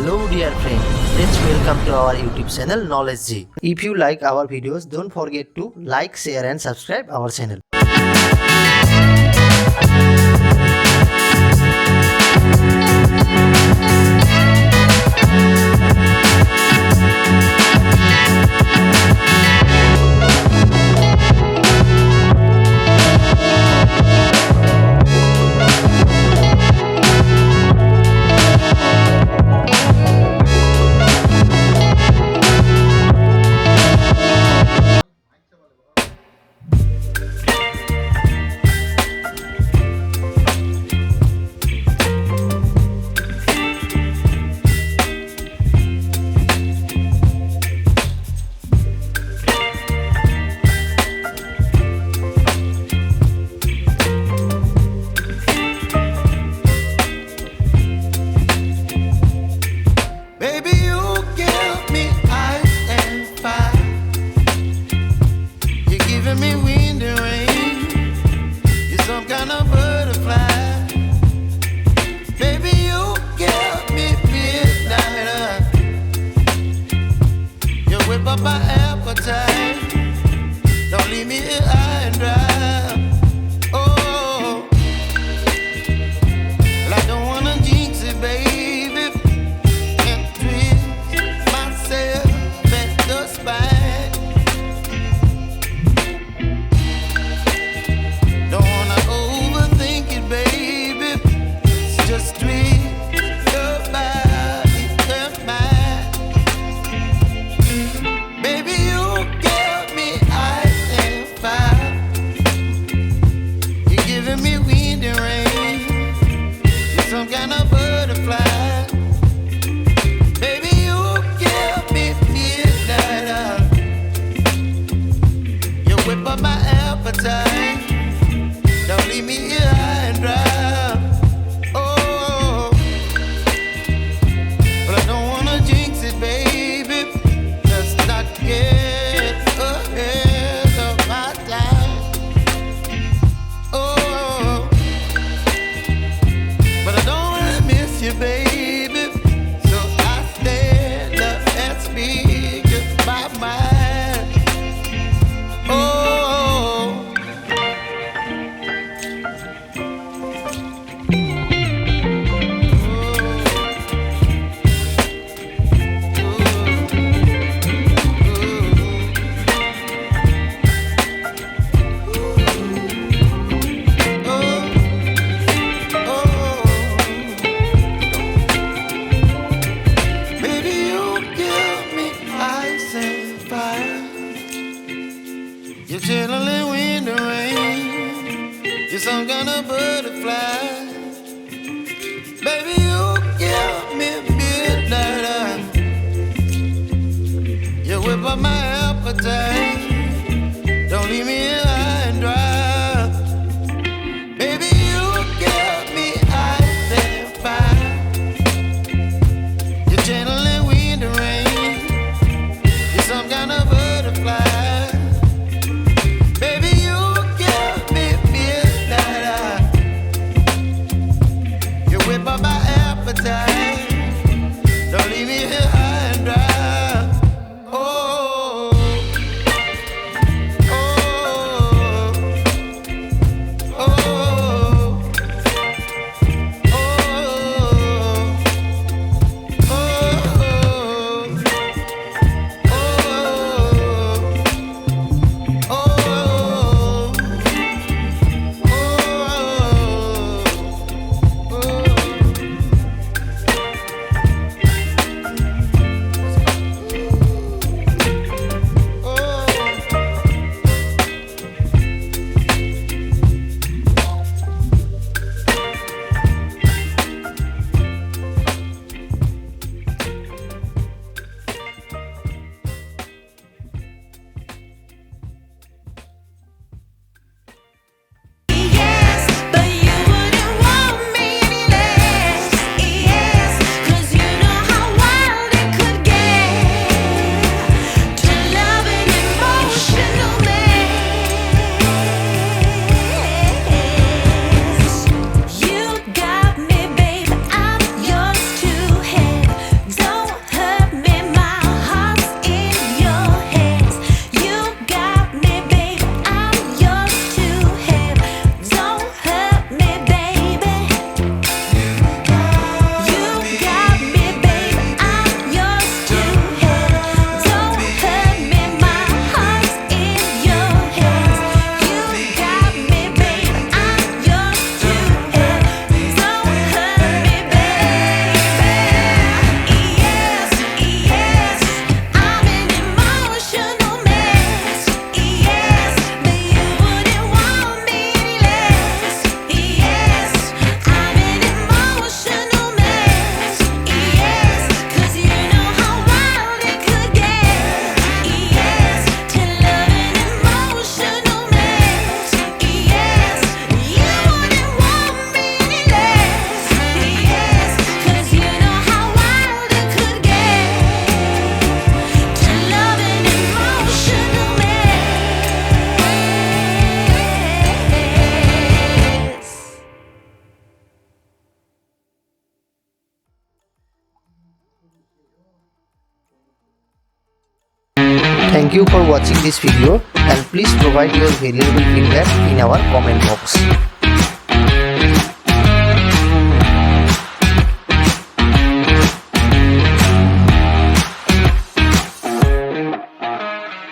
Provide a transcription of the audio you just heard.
Hello dear friend, let's welcome to our YouTube channel Knowledge G. If you like our videos, don't forget to like, share and subscribe our channel. Me wind and rain, you're some kind of butterfly. Baby, you give me midnight. You whip up my appetite. Don't leave me here high and dry. Oh, well, I don't wanna jinx it, baby, and twist myself at the spine. Don't leave me here high and dry. Oh, but I don't wanna jinx it, baby. Let's not get ahead of my time. Oh, but I don't wanna miss you, baby. So I stand up and speak my mind. Oh. You're chilling wind and rain. You're some kind of butterfly. Baby, you give me midnight. You whip up my appetite. Don't leave me here high and dry. Baby, you give me ice and fire. You're channeling wind and rain. You're some kind of butterfly. Don't leave me here high and dry. Oh, Thank you for watching this video and please provide your valuable feedback in our comment box.